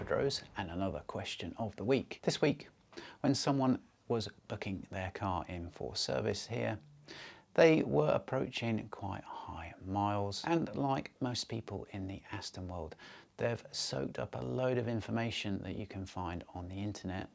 Bamfordrose, and another question of the week. This week, when someone was booking their car in for service here, they were approaching quite high miles, and like most people in the Aston world, they've soaked up a load of information that you can find on the internet.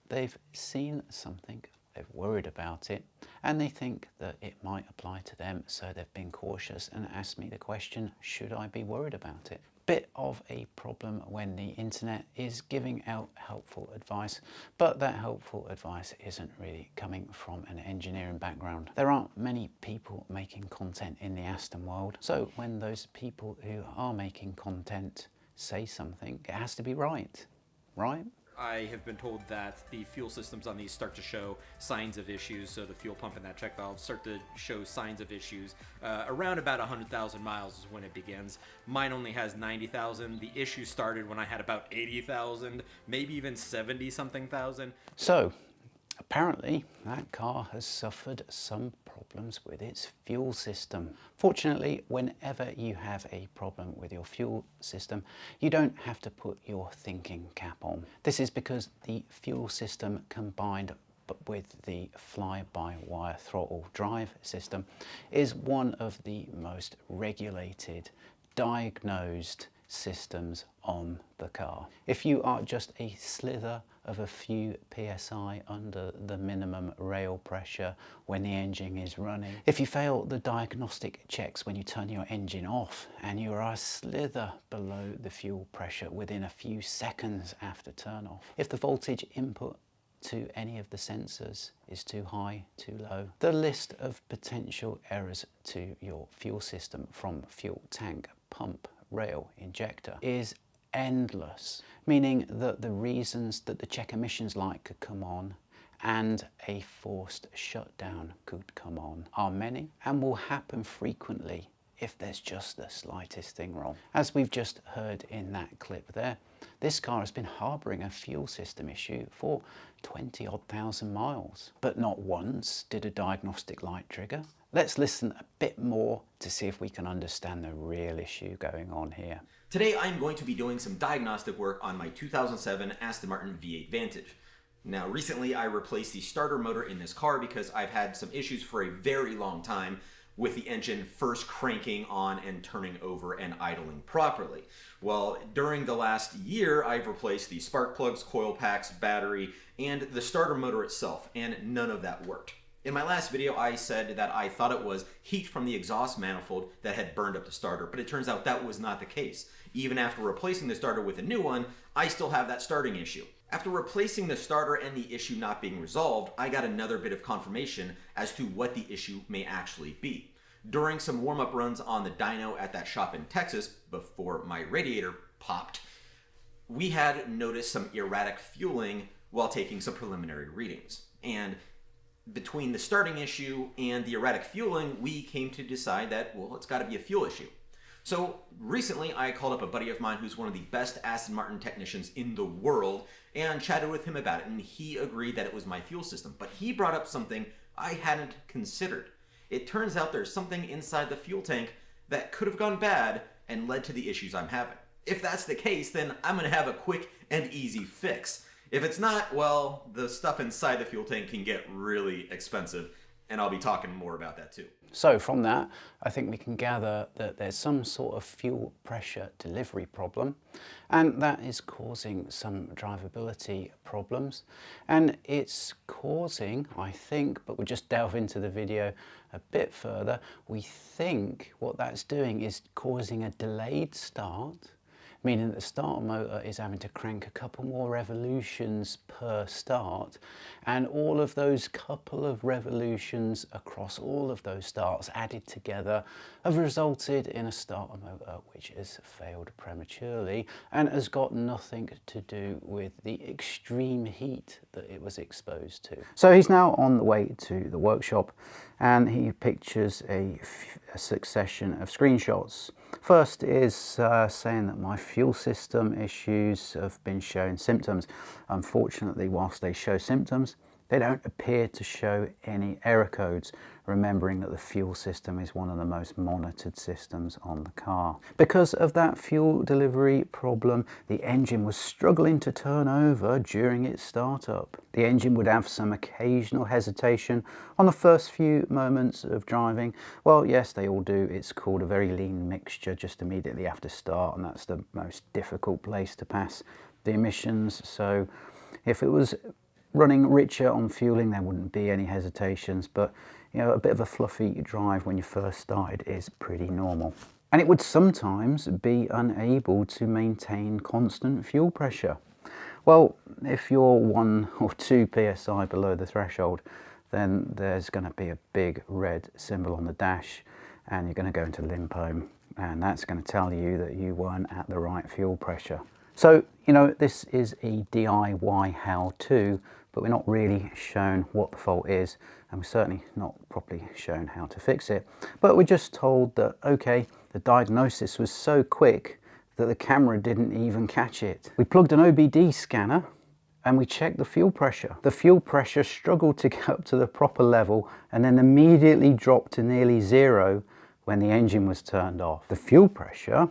They've seen something, they've worried about it, and they think that it might apply to them, so they've been cautious and asked me the question, should I be worried about it? Bit of a problem when the internet is giving out helpful advice, but that helpful advice isn't really coming from an engineering background. There aren't many people making content in the Aston world, so when those people who are making content say something, it has to be right, right? I have been told that the fuel systems on these start to show signs of issues, so the fuel pump and that check valve start to show signs of issues around about 100,000 miles is when it begins. Mine only has 90,000. The issue started when I had about 80,000, maybe even 70-something thousand. So apparently that car has suffered some problems with its fuel system. Fortunately, whenever you have a problem with your fuel system, you don't have to put your thinking cap on. This is because the fuel system combined with the fly-by-wire throttle drive system is one of the most regulated, diagnosed systems on the car. If you are just a slither of a few psi under the minimum rail pressure when the engine is running, if you fail the diagnostic checks when you turn your engine off, and you are a slither below the fuel pressure within a few seconds after turn off, if the voltage input to any of the sensors is too high, too low, the list of potential errors to your fuel system from fuel tank, pump, rail, injector is endless, meaning that the reasons that the check emissions light could come on and a forced shutdown could come on are many and will happen frequently if there's just the slightest thing wrong. As we've just heard in that clip there, this car has been harbouring a fuel system issue for 20-odd thousand miles, but not once did a diagnostic light trigger. Let's listen a bit more to see if we can understand the real issue going on here. Today I'm going to be doing some diagnostic work on my 2007 Aston Martin V8 Vantage. Now recently I replaced the starter motor in this car because I've had some issues for a very long time with the engine first cranking on and turning over and idling properly. Well, during the last year, I've replaced the spark plugs, coil packs, battery, and the starter motor itself, and none of that worked. In my last video, I said that I thought it was heat from the exhaust manifold that had burned up the starter, but it turns out that was not the case. Even after replacing the starter with a new one, I still have that starting issue. After replacing the starter and the issue not being resolved, I got another bit of confirmation as to what the issue may actually be. During some warm-up runs on the dyno at that shop in Texas, before my radiator popped, we had noticed some erratic fueling while taking some preliminary readings. And between the starting issue and the erratic fueling, we came to decide that, well, it's got to be a fuel issue. So recently I called up a buddy of mine who's one of the best Aston Martin technicians in the world and chatted with him about it, and he agreed that it was my fuel system. But he brought up something I hadn't considered. It turns out there's something inside the fuel tank that could have gone bad and led to the issues I'm having. If that's the case, then I'm going to have a quick and easy fix. If it's not, well, the stuff inside the fuel tank can get really expensive, and I'll be talking more about that too. So from that, I think we can gather that there's some sort of fuel pressure delivery problem, and that is causing some drivability problems. And it's causing, I think, but we'll just delve into the video a bit further, we think what that's doing is causing a delayed start, meaning that the starter motor is having to crank a couple more revolutions per start, and all of those couple of revolutions across all of those starts added together have resulted in a starter motor which has failed prematurely and has got nothing to do with the extreme heat that it was exposed to. So he's now on the way to the workshop, and he pictures a succession of screenshots. First is saying that my fuel system issues have been showing symptoms. Unfortunately, whilst they show symptoms, They don't appear to show any error codes, remembering that the fuel system is one of the most monitored systems on the car. Because of that fuel delivery problem, the engine was struggling to turn over during its startup. The engine would have some occasional hesitation on the first few moments of driving. Well, yes, they all do. It's called a very lean mixture just immediately after start, and that's the most difficult place to pass the emissions. So if it was running richer on fueling, there wouldn't be any hesitations, but you know, a bit of a fluffy drive when you first started is pretty normal. And it would sometimes be unable to maintain constant fuel pressure. Well, if you're 1 or 2 psi below the threshold, then there's going to be a big red symbol on the dash and you're going to go into limp home, and that's going to tell you that you weren't at the right fuel pressure. So, you know, this is a DIY how-to, but we're not really shown what the fault is, and we're certainly not properly shown how to fix it. But we're just told that, okay, the diagnosis was so quick that the camera didn't even catch it. We plugged an OBD scanner and we checked the fuel pressure. The fuel pressure struggled to get up to the proper level and then immediately dropped to nearly 0 when the engine was turned off. The fuel pressure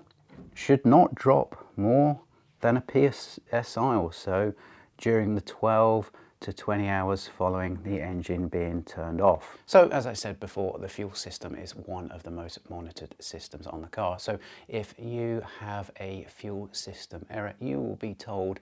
should not drop more than a psi or so during the 12 to 20 hours following the engine being turned off. So as I said before, the fuel system is one of the most monitored systems on the car. So if you have a fuel system error, you will be told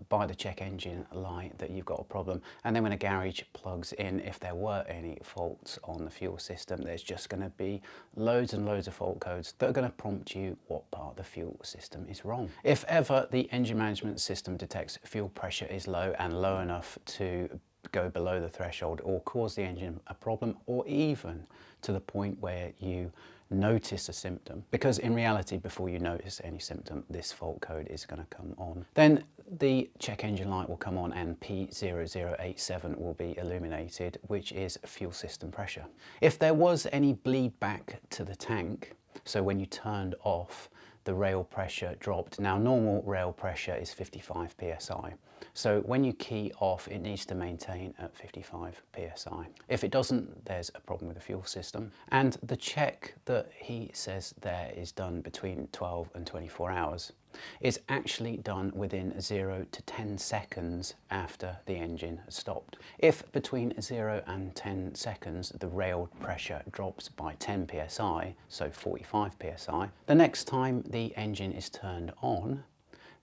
by the check engine light that you've got a problem, and then when a garage plugs in, if there were any faults on the fuel system, there's just going to be loads and loads of fault codes that are going to prompt you what part of the fuel system is wrong. If ever the engine management system detects fuel pressure is low and low enough to go below the threshold or cause the engine a problem, or even to the point where you notice a symptom, because in reality before you notice any symptom this fault code is going to come on, then the check engine light will come on and P0087 will be illuminated, which is fuel system pressure. If there was any bleed back to the tank, so when you turned off the rail pressure dropped. Now normal rail pressure is 55 psi. So when you key off, it needs to maintain at 55 psi. If it doesn't, there's a problem with the fuel system. And the check that he says there is done between 12 and 24 hours is actually done within 0 to 10 seconds after the engine has stopped. If between 0 and 10 seconds the rail pressure drops by 10 psi, so 45 psi, the next time the engine is turned on,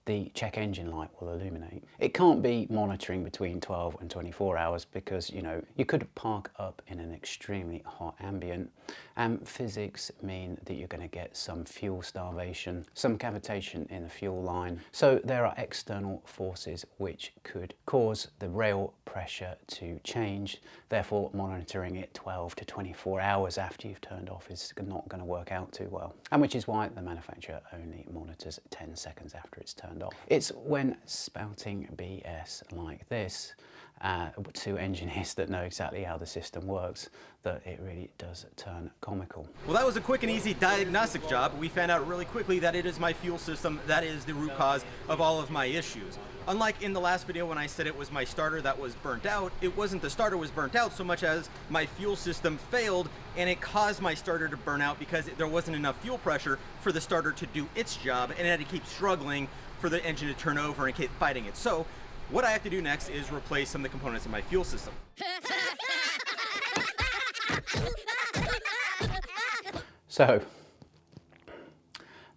the check engine light will illuminate. It can't be monitoring between 12 and 24 hours because, you know, you could park up in an extremely hot ambient, and physics mean that you're going to get some fuel starvation, some cavitation in the fuel line. So there are external forces which could cause the rail pressure to change. Therefore, monitoring it 12 to 24 hours after you've turned off is not going to work out too well. And which is why the manufacturer only monitors 10 seconds after it's turned off. It's when spouting BS like this to engineers that know exactly how the system works that it really does turn comical. Well, that was a quick and easy diagnostic job. We found out really quickly that it is my fuel system that is the root cause of all of my issues. Unlike in the last video when I said it was my starter that was burnt out, it wasn't the starter was burnt out so much as my fuel system failed, and it caused my starter to burn out because there wasn't enough fuel pressure for the starter to do its job, and it had to keep struggling for the engine to turn over and keep fighting it. So what I have to do next is replace some of the components of my fuel system. So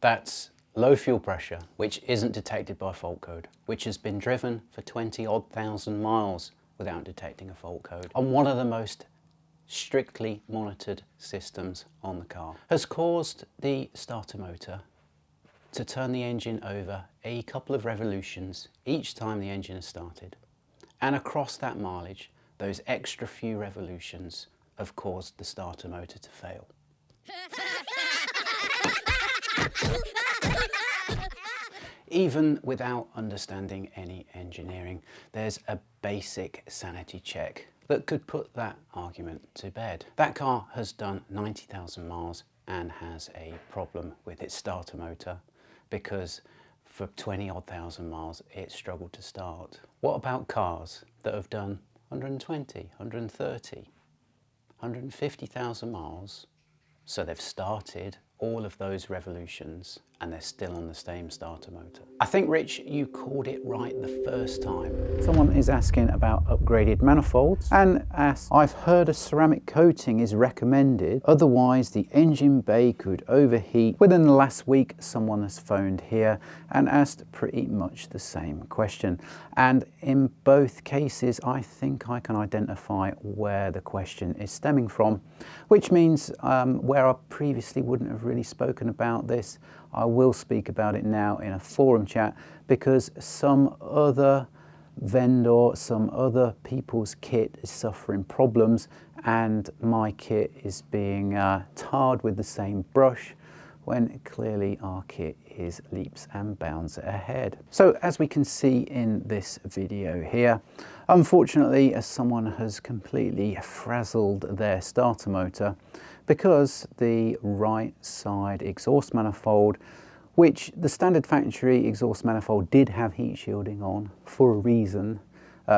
that's low fuel pressure, which isn't detected by fault code, which has been driven for 20-odd thousand miles without detecting a fault code on one of the most strictly monitored systems on the car, has caused the starter motor to turn the engine over a couple of revolutions each time the engine has started. And across that mileage, those extra few revolutions have caused the starter motor to fail. Even without understanding any engineering, there's a basic sanity check that could put that argument to bed. That car has done 90,000 miles and has a problem with its starter motor because for 20-odd thousand miles it struggled to start. What about cars that have done 120, 130, 150,000 miles. So they've started all of those revolutions and they're still on the same starter motor. I think, Rich, you called it right the first time. Someone is asking about upgraded manifolds and asks, I've heard a ceramic coating is recommended, otherwise the engine bay could overheat. Within the last week, someone has phoned here and asked pretty much the same question. And in both cases, I think I can identify where the question is stemming from, which means where I previously wouldn't have really spoken about this, I will speak about it now in a forum chat, because some other vendor, some other people's kit is suffering problems and my kit is being tarred with the same brush when clearly our kit is leaps and bounds ahead. So as we can see in this video here, unfortunately someone has completely frazzled their starter motor because the right side exhaust manifold, which the standard factory exhaust manifold did have heat shielding on for a reason,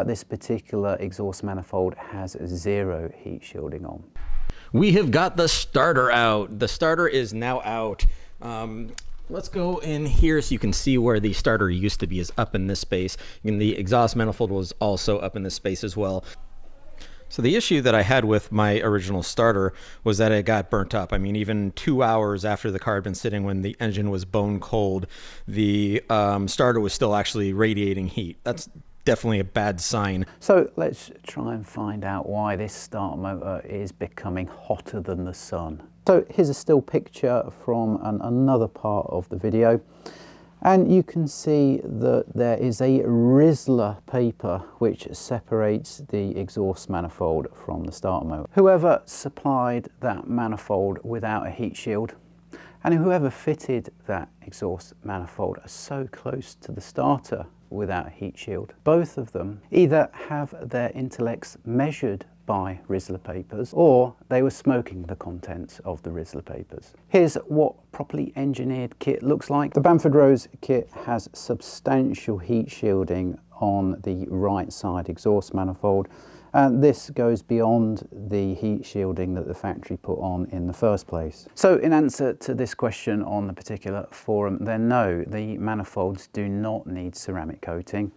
this particular exhaust manifold has zero heat shielding on. We have got the starter out. The starter is now out. Let's go in here so you can see where the starter used to be, is up in this space. And the exhaust manifold was also up in this space as well. So the issue that I had with my original starter was that it got burnt up. I mean, even 2 hours after the car had been sitting, when the engine was bone cold, the starter was still actually radiating heat. That's definitely a bad sign. So let's try and find out why this starter motor is becoming hotter than the sun. So here's a still picture from another part of the video. And you can see that there is a Rizzler paper which separates the exhaust manifold from the starter motor. Whoever supplied that manifold without a heat shield and whoever fitted that exhaust manifold so close to the starter without a heat shield, both of them either have their intellects measured by Rizzler papers, or they were smoking the contents of the Rizzler papers. Here's what properly engineered kit looks like. The Bamfordrose kit has substantial heat shielding on the right side exhaust manifold, and this goes beyond the heat shielding that the factory put on in the first place. So in answer to this question on the particular forum, then no, the manifolds do not need ceramic coating.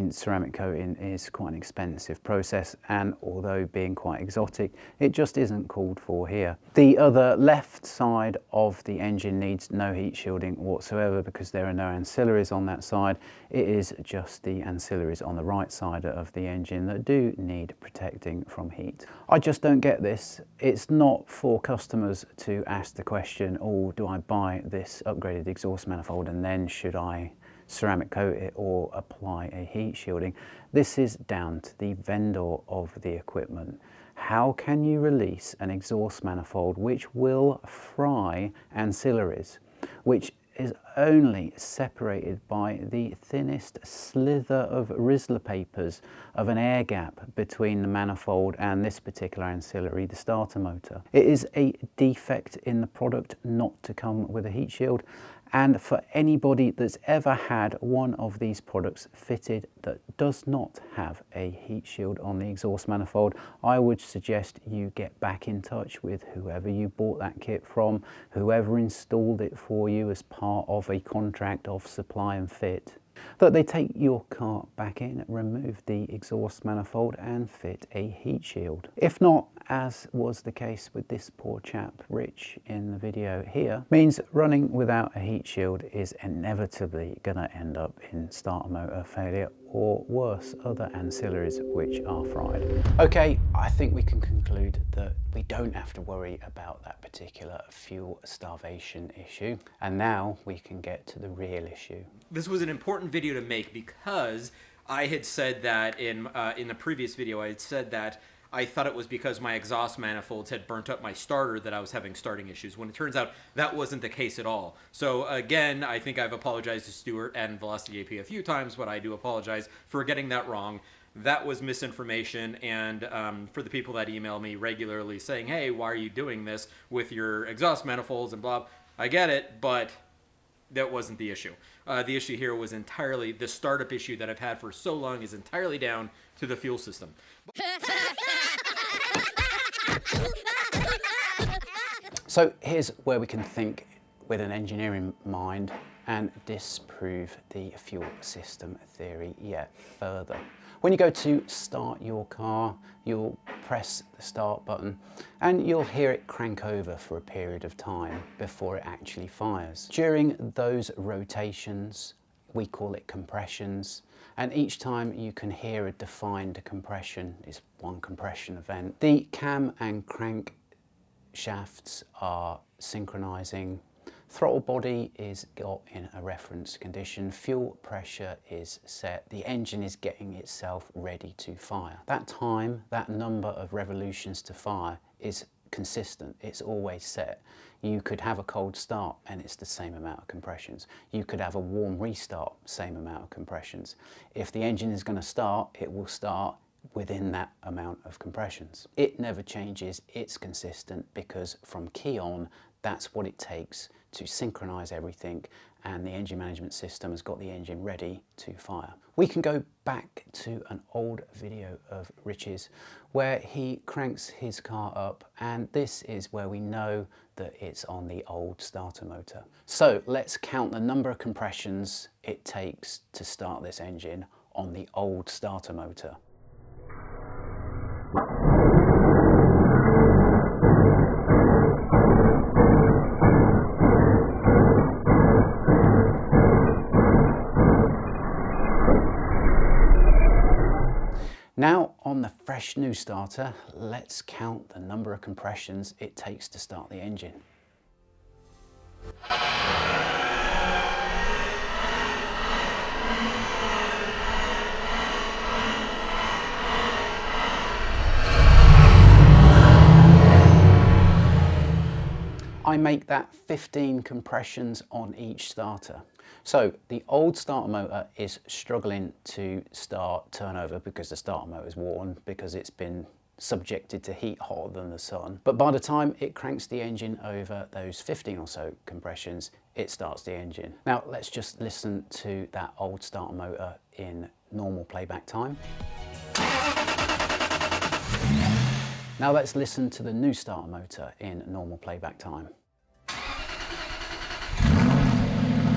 Ceramic coating is quite an expensive process, and although being quite exotic, it just isn't called for here. The other left side of the engine needs no heat shielding whatsoever because there are no ancillaries on that side. It is just the ancillaries on the right side of the engine that do need protecting from heat. I just don't get this. It's not for customers to ask the question, oh, do I buy this upgraded exhaust manifold and then should I ceramic coat it or apply a heat shielding? This is down to the vendor of the equipment. How can you release an exhaust manifold which will fry ancillaries, which is only separated by the thinnest slither of Rizzler papers of an air gap between the manifold and this particular ancillary, the starter motor? It is a defect in the product not to come with a heat shield. And for anybody that's ever had one of these products fitted that does not have a heat shield on the exhaust manifold, I would suggest you get back in touch with whoever you bought that kit from, whoever installed it for you as part of a contract of supply and fit, that they take your car back in, remove the exhaust manifold and fit a heat shield. If not, as was the case with this poor chap Rich in the video here, means running without a heat shield is inevitably going to end up in starter motor failure or worse, other ancillaries which are fried. Okay, I think we can conclude that we don't have to worry about that particular fuel starvation issue, and now we can get to the real issue. This was an important video to make because I had said that in the previous video, I had said that I thought it was because my exhaust manifolds had burnt up my starter that I was having starting issues, when it turns out that wasn't the case at all. So again, I think I've apologized to Stuart and Velocity AP a few times, but I do apologize for getting that wrong. That was misinformation, and for the people that email me regularly saying, hey, why are you doing this with your exhaust manifolds and blah, I get it, but that wasn't the issue. The issue here was entirely, the startup issue that I've had for so long is entirely down to the fuel system. So here's where we can think with an engineering mind and disprove the fuel system theory yet further. When you go to start your car, you'll press the start button and you'll hear it crank over for a period of time before it actually fires. During those rotations, we call it compressions, and each time you can hear a defined compression is one compression event. The cam and crank shafts are synchronizing. Throttle body is got in a reference condition, fuel pressure is set, the engine is getting itself ready to fire. That time, that number of revolutions to fire is consistent, it's always set. You could have a cold start and it's the same amount of compressions. You could have a warm restart, same amount of compressions. If the engine is going to start, it will start within that amount of compressions. It never changes, it's consistent, because from key on, that's what it takes to synchronize everything, and the engine management system has got the engine ready to fire. We can go back to an old video of Rich's where he cranks his car up, and this is where we know that it's on the old starter motor. So let's count the number of compressions it takes to start this engine on the old starter motor. Now on the fresh new starter, let's count the number of compressions it takes to start the engine. I make that 15 compressions on each starter. So the old starter motor is struggling to start turnover because the starter motor is worn, because it's been subjected to heat hotter than the sun. But by the time it cranks the engine over those 15 or so compressions, it starts the engine. Now let's just listen to that old starter motor in normal playback time. Now let's listen to the new starter motor in normal playback time.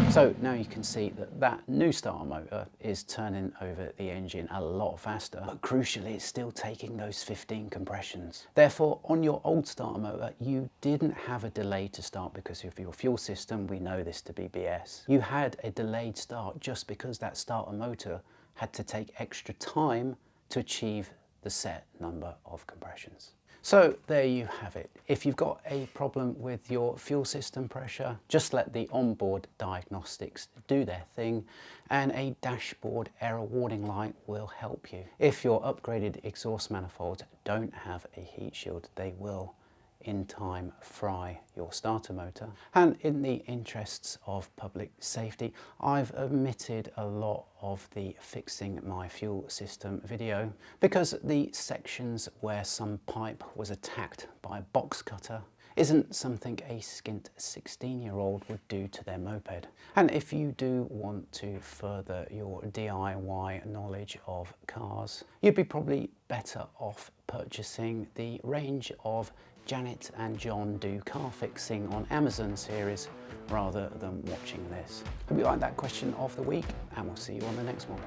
So now you can see that that new starter motor is turning over the engine a lot faster, but crucially it's still taking those 15 compressions. Therefore, on your old starter motor, you didn't have a delay to start because of your fuel system. We know this to be BS. You had a delayed start just because that starter motor had to take extra time to achieve the set number of compressions. So there you have it. If you've got a problem with your fuel system pressure, just let the onboard diagnostics do their thing, and a dashboard error warning light will help you. If your upgraded exhaust manifolds don't have a heat shield, they will in time fry your starter motor. And in the interests of public safety, I've omitted a lot of the fixing my fuel system video because the sections where some pipe was attacked by a box cutter isn't something a skint 16-year-old would do to their moped. And if you do want to further your DIY knowledge of cars, you'd be probably better off purchasing the range of Janet and John Do Car Fixing on Amazon series rather than watching this. Hope you like that question of the week, and we'll see you on the next one.